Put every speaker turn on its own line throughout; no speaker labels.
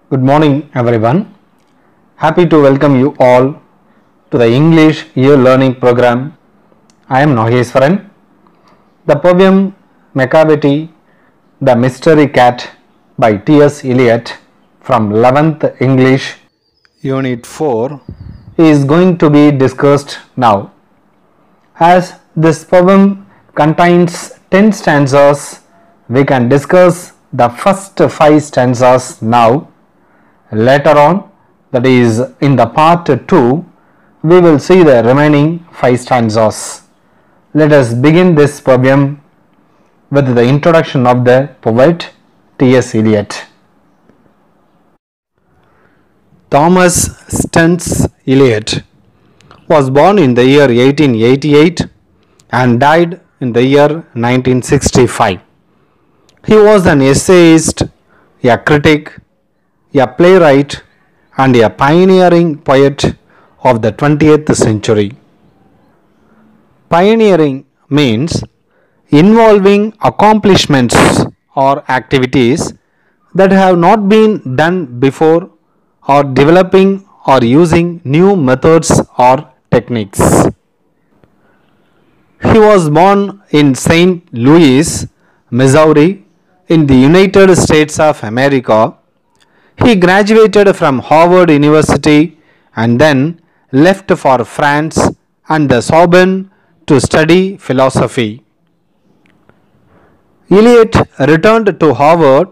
Good morning, everyone. Happy to welcome you all to the English Year Learning Program. I am Nageswaran. The poem Macavity, The Mystery Cat by T.S. Eliot from 11th English Unit 4 is going to be discussed now. As this poem contains 10 stanzas, we can discuss the first 5 stanzas now. Later on, that is in the part 2, we will see the remaining 5 stanzas. Let us begin this poem with the introduction of the poet T.S. Eliot. Thomas Stance Eliot was born in the year 1888 and died in the year 1965. He was an essayist, a critic, a playwright, and a pioneering poet of the 20th century. Pioneering means involving accomplishments or activities that have not been done before, or developing or using new methods or techniques. He was born in St. Louis, Missouri, in the United States of America. He graduated from Harvard University and then left for France and the Sorbonne to study philosophy. Eliot returned to Harvard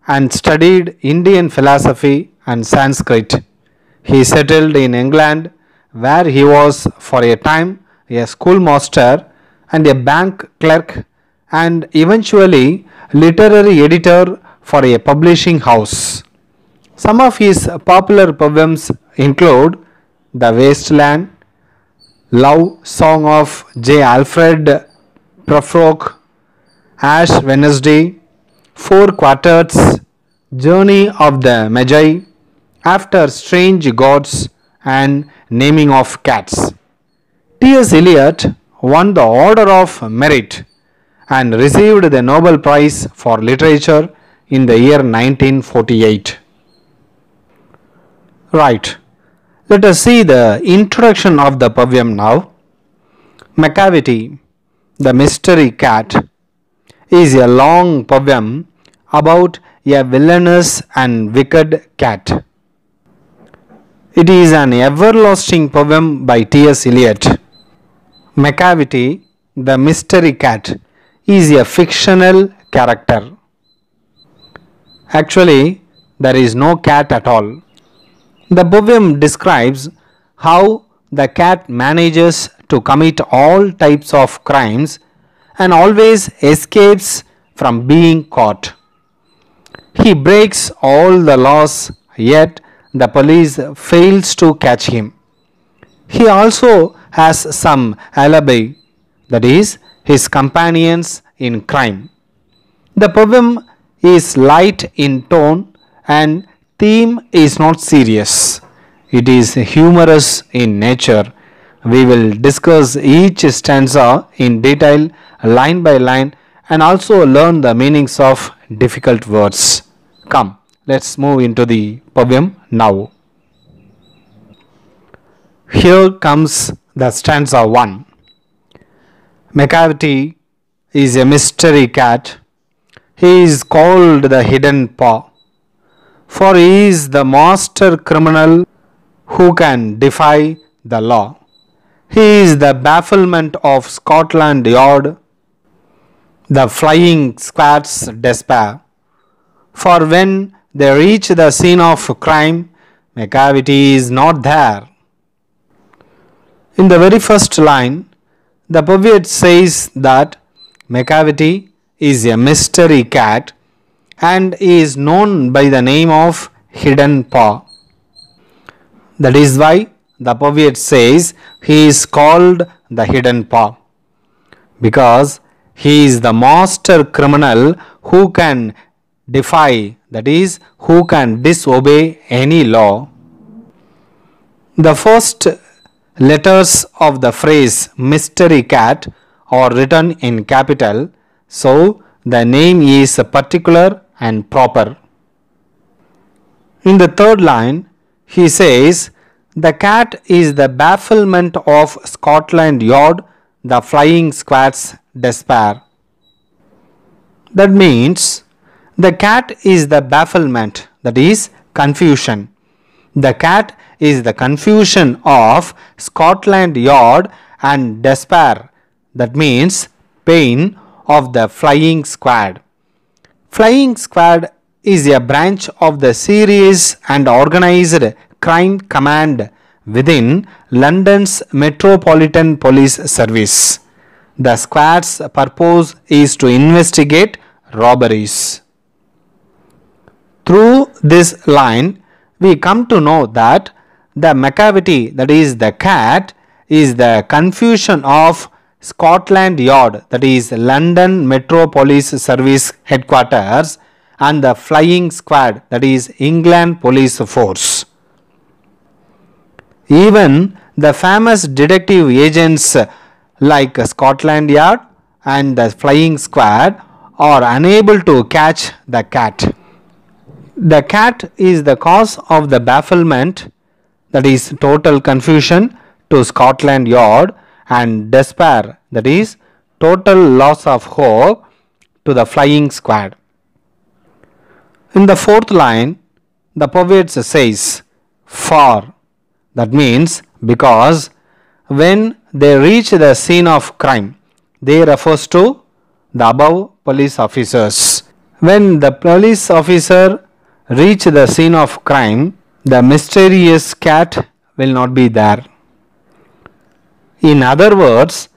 and studied Indian philosophy and Sanskrit. He settled in England, where he was for a time a schoolmaster and a bank clerk and eventually literary editor for a publishing house. Some of his popular poems include The Waste Land, Love Song of J. Alfred Prufrock, Ash Wednesday, Four Quartets, Journey of the Magi, After Strange Gods, and Naming of Cats. T.S. Eliot won the Order of Merit and received the Nobel Prize for Literature in the year 1948. Right, let us see the introduction of the poem now. Macavity, the Mystery Cat, is a long poem about a villainous and wicked cat. It is an everlasting poem by T.S. Eliot. Macavity, the Mystery Cat, is a fictional character. Actually, there is no cat at all. The poem describes how the cat manages to commit all types of crimes and always escapes from being caught. He breaks all the laws, yet the police fails to catch him. He also has some alibi, that is, his companions in crime. The poem is light in tone and theme is not serious. It is humorous in nature. We will discuss each stanza in detail, line by line, and also learn the meanings of difficult words. Come, let's move into the poem now. Here comes the stanza 1. Macavity is a mystery cat. He is called the Hidden Paw, for he is the master criminal who can defy the law. He is the bafflement of Scotland Yard, the flying squad's despair. For when they reach the scene of crime, Macavity is not there. In the very first line, the poet says that Macavity is a mystery cat and is known by the name of Hidden Paw. That is why the poet says he is called the Hidden Paw, because he is the master criminal who can defy, that is, who can disobey any law. The first letters of the phrase mystery cat are written in capital, so the name is particular and proper. In the third line, he says, the cat is the bafflement of Scotland Yard, the flying squad's despair. That means the cat is the bafflement, that is confusion. The cat is the confusion of Scotland Yard and despair, that means pain of the flying squad. Flying squad is a branch of the serious and organized crime command within London's Metropolitan Police Service. The squad's purpose is to investigate robberies. Through this line, we come to know that the Macavity, that is the cat, is the confusion of Scotland Yard, that is London Metro Police Service headquarters, and the flying squad, that is England Police Force. Even the famous detective agents like Scotland Yard and the flying squad are unable to catch the cat. The cat is the cause of the bafflement, that is total confusion, to Scotland Yard, and despair, that is total loss of hope, to the flying squad. In the fourth line, the poet says, for, that means because. When they reach the scene of crime, they refers to the above police officers. When the police officer reach the scene of crime, the mysterious cat will not be there. In other words,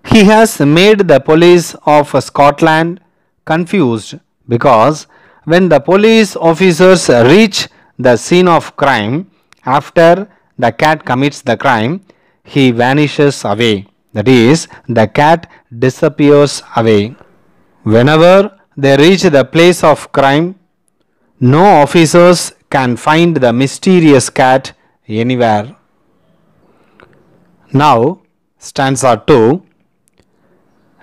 he has made the police of Scotland confused, because when the police officers reach the scene of crime after the cat commits the crime, he vanishes away, that is the cat disappears away. Whenever they reach the place of crime, no officers can find the mysterious cat anywhere. Now stanza 2.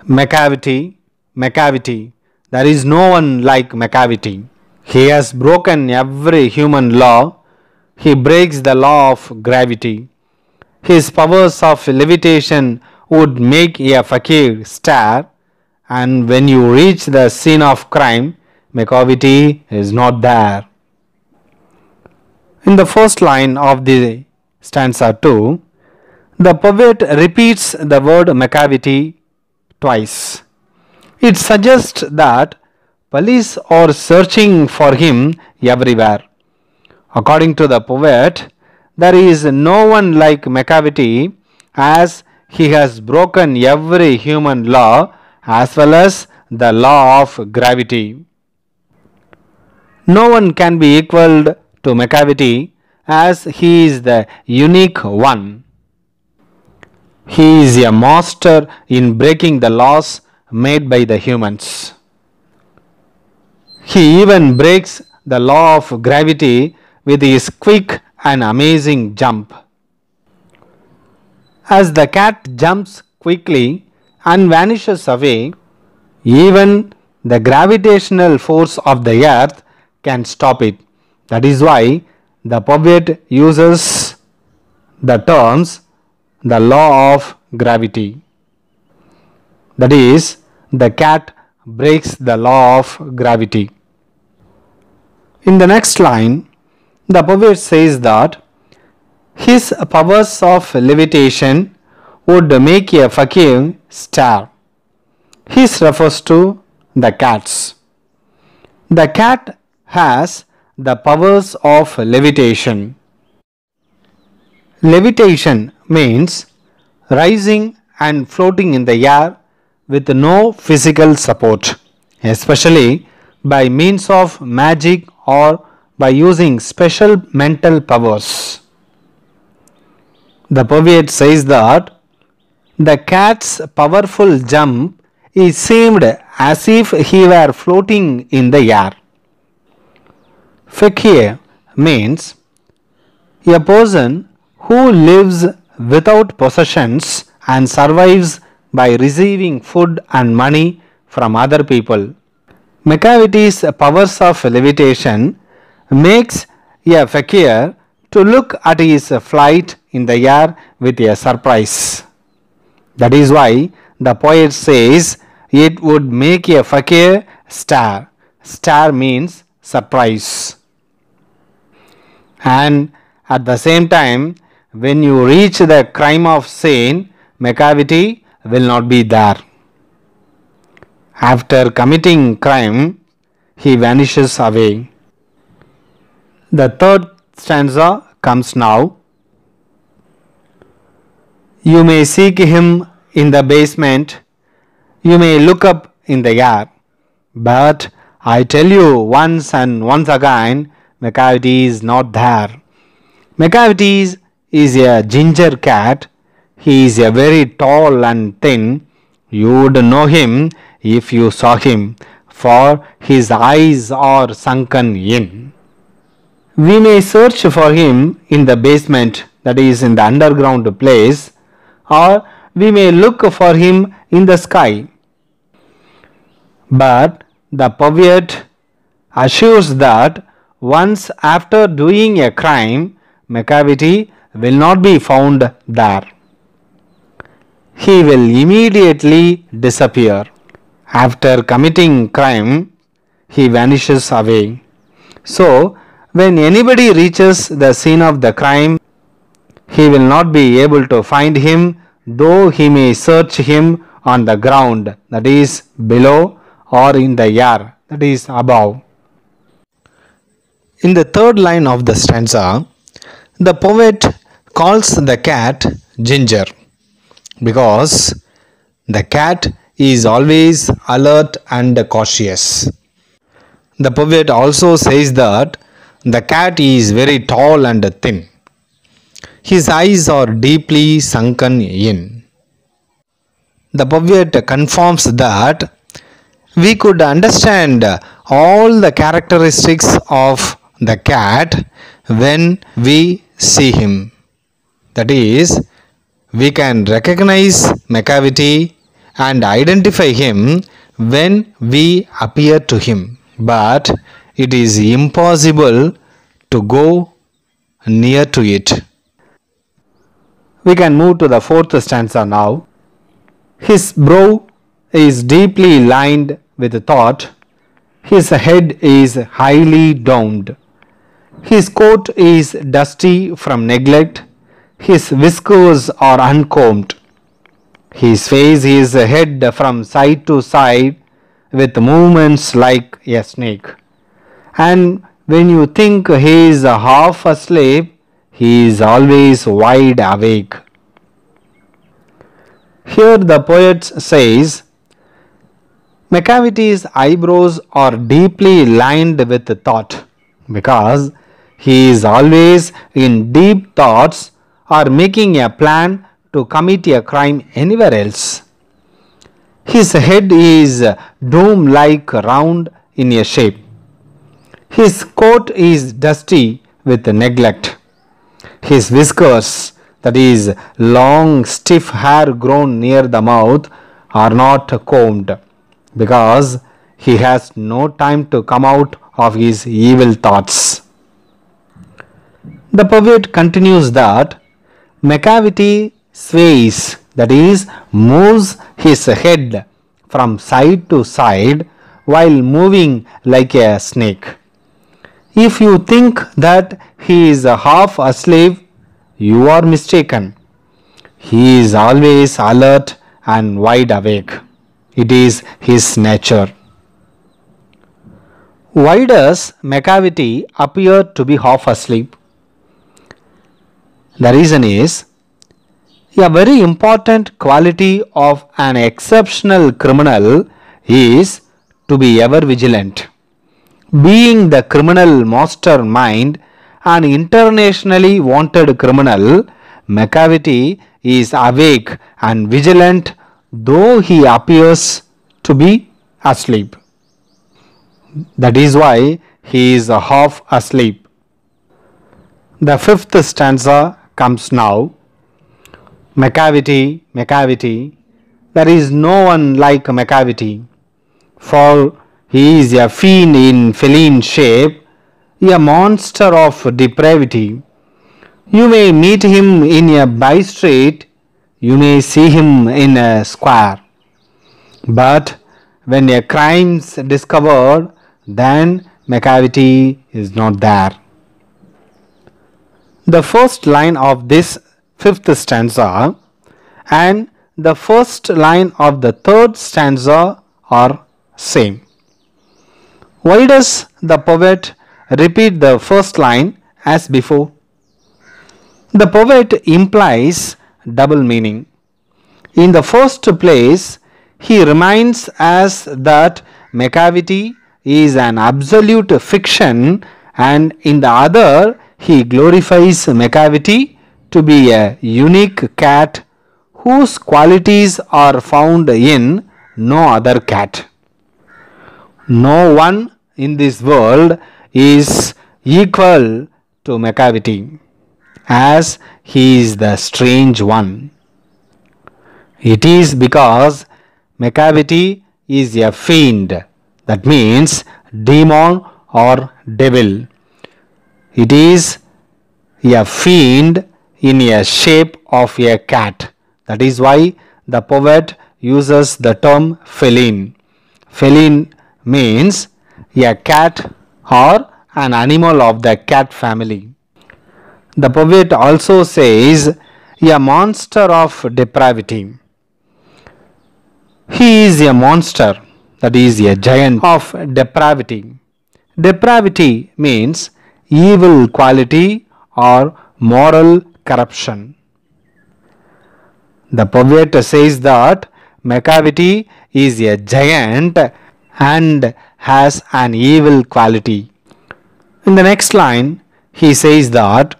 Macavity, Macavity, there is no one like Macavity. He has broken every human law. He breaks the law of gravity. His powers of levitation would make a fakir stare, and when you reach the scene of crime, Macavity is not there. In the first line of the stanza 2, the poet repeats the word Macavity twice. It suggests that police are searching for him everywhere. According to the poet, there is no one like Macavity, as he has broken every human law as well as the law of gravity. No one can be equaled to Macavity, as he is the unique one. He is a master in breaking the laws made by the humans. He even breaks the law of gravity with his quick and amazing jump. As the cat jumps quickly and vanishes away, even the gravitational force of the earth can stop it. That is why the poet uses the terms the law of gravity. That is, the cat breaks the law of gravity. In the next line, the poet says that his powers of levitation would make a fakir stare. His refers to the cats. The cat has the powers of levitation. Levitation means rising and floating in the air with no physical support, especially by means of magic or by using special mental powers. The poet says that the cat's powerful jump is seemed as if he were floating in the air. Fakir means a person who lives without possessions and survives by receiving food and money from other people. Macavity's powers of levitation makes a fakir to look at his flight in the air with a surprise. That is why the poet says it would make a fakir stare. Stare means surprise. And at the same time, when you reach the crime of Saint, Macavity will not be there. After committing crime, he vanishes away. The third stanza comes now. You may seek him in the basement, you may look up in the air, but I tell you once and once again, Macavity is not there. Macavity is a ginger cat. He is a very tall and thin. You would know him if you saw him, for his eyes are sunken in. We may search for him in the basement, that is in the underground place, or we may look for him in the sky. But the poet assures that once after doing a crime, Macavity will not be found there. He will immediately disappear. After committing crime, he vanishes away. So, when anybody reaches the scene of the crime, he will not be able to find him, though he may search him on the ground, that is below, or in the air, that is above. In the third line of the stanza, the poet calls the cat Ginger because the cat is always alert and cautious. The poet also says that the cat is very tall and thin. His eyes are deeply sunken in. The poet confirms that we could understand all the characteristics of the cat when we see him. That is, we can recognize Macavity and identify him when we appear to him, but it is impossible to go near to it. We can move to the fourth stanza now. His brow is deeply lined with thought. His head is highly domed. His coat is dusty from neglect. His whiskers are uncombed. His face is head from side to side with movements like a snake. And when you think he is half asleep, he is always wide awake. Here the poet says, Macavity's eyebrows are deeply lined with thought because he is always in deep thoughts or making a plan to commit a crime anywhere else. His head is dome-like round in a shape. His coat is dusty with neglect. His whiskers, that is long stiff hair grown near the mouth, are not combed because he has no time to come out of his evil thoughts. The poet continues that Macavity sways, that is moves his head from side to side while moving like a snake. If you think that he is half asleep, you are mistaken. He is always alert and wide awake. It is his nature. Why does Macavity appear to be half asleep? The reason is, a very important quality of an exceptional criminal is to be ever vigilant. Being the criminal mastermind, an internationally wanted criminal, Macavity is awake and vigilant though he appears to be asleep. That is why he is half asleep. The fifth stanza comes now. Macavity, Macavity, there is no one like Macavity, for he is a fiend in feline shape, a monster of depravity. You may meet him in a by street, you may see him in a square. But when a crime is discovered, then Macavity is not there. The first line of this fifth stanza and the first line of the third stanza are same. Why does the poet repeat the first line as before? The poet implies double meaning. In the first place, he reminds us that Macavity is an absolute fiction, and in the other, he glorifies Macavity to be a unique cat whose qualities are found in no other cat. No one in this world is equal to Macavity, as he is the strange one. It is because Macavity is a fiend, that means demon or devil. It is a fiend in a shape of a cat. That is why the poet uses the term feline. Feline means a cat or an animal of the cat family. The poet also says a monster of depravity. He is a monster, that is a giant of depravity. Depravity means evil quality or moral corruption. The poet says that Macavity is a giant and has an evil quality. In the next line, he says that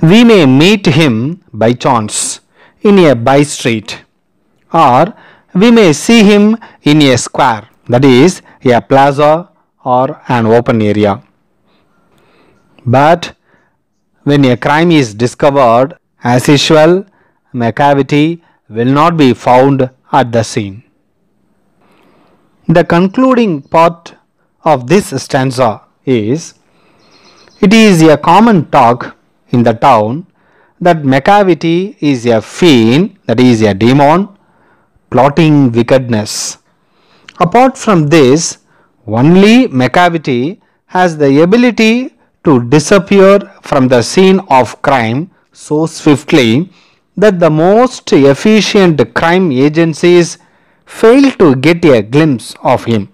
we may meet him by chance in a by street, or we may see him in a square, that is a plaza or an open area. But when a crime is discovered, as usual, Macavity will not be found at the scene. The concluding part of this stanza is, it is a common talk in the town that Macavity is a fiend, that is a demon, plotting wickedness. Apart from this, only Macavity has the ability to disappear from the scene of crime so swiftly that the most efficient crime agencies fail to get a glimpse of him.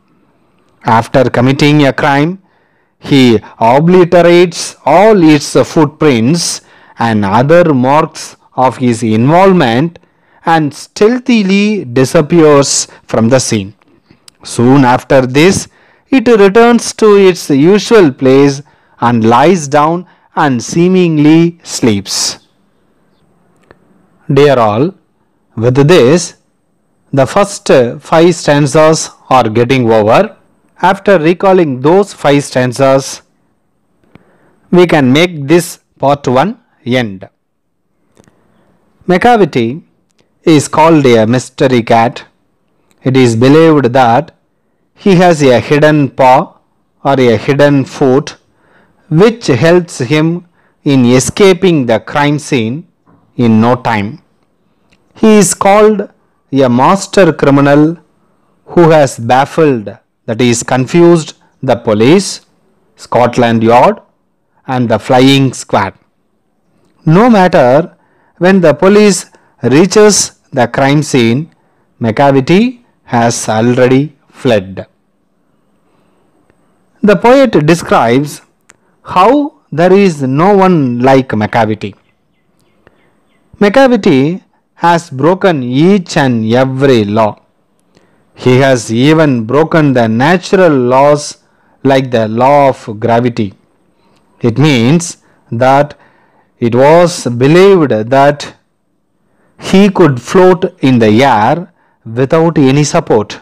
After committing a crime, he obliterates all its footprints and other marks of his involvement and stealthily disappears from the scene. Soon after this, it returns to its usual place and lies down and seemingly sleeps. Dear all, with this, the first 5 stanzas are getting over. After recalling those 5 stanzas, we can make this part 1 end. Macavity is called a mystery cat. It is believed that he has a hidden paw or a hidden foot which helps him in escaping the crime scene in no time. He is called a master criminal who has baffled, that is confused, the police, Scotland Yard and the flying squad. No matter when the police reaches the crime scene, Macavity has already fled. The poet describes how there is no one like Macavity. Macavity has broken each and every law. He has even broken the natural laws like the law of gravity. It means that it was believed that he could float in the air without any support.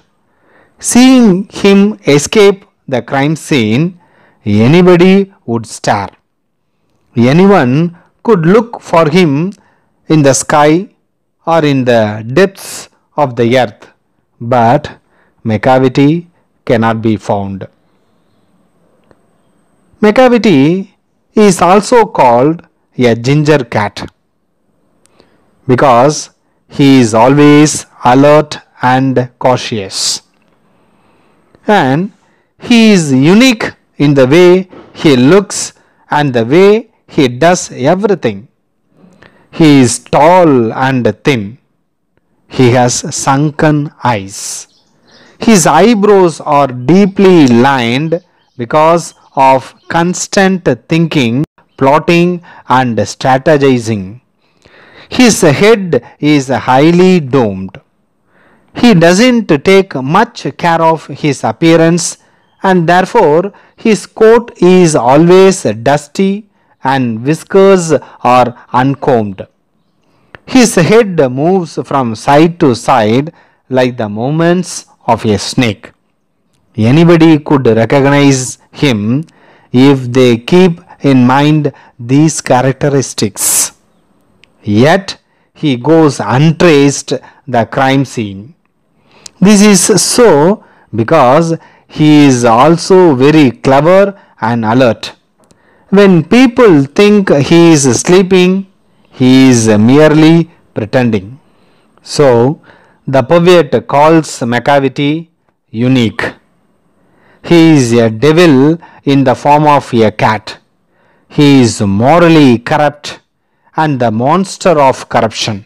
Seeing him escape the crime scene, anybody would stare. Anyone could look for him in the sky or in the depths of the earth, but Macavity cannot be found. Macavity is also called a ginger cat because he is always alert and cautious. And he is unique in the way he looks and the way he does everything. He is tall and thin. He has sunken eyes. His eyebrows are deeply lined because of constant thinking, plotting and strategizing. His head is highly domed. He doesn't take much care of his appearance and therefore his coat is always dusty and whiskers are uncombed. His head moves from side to side like the movements of a snake. Anybody could recognize him if they keep in mind these characteristics. Yet he goes untraced the crime scene. This is so because he is also very clever and alert. When people think he is sleeping, he is merely pretending. So, the poet calls Macavity unique. He is a devil in the form of a cat. He is morally corrupt and the monster of corruption.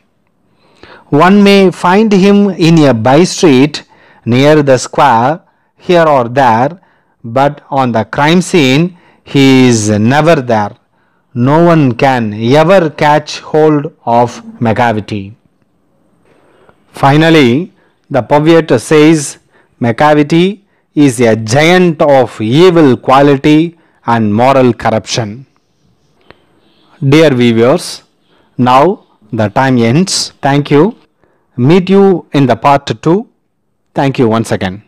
One may find him in a by street near the square here or there, but on the crime scene he is never there. No one can ever catch hold of Macavity. Finally, the poet says Macavity is a giant of evil quality and moral corruption. Dear viewers, now the time ends. Thank you. Meet you in the part 2. Thank you once again.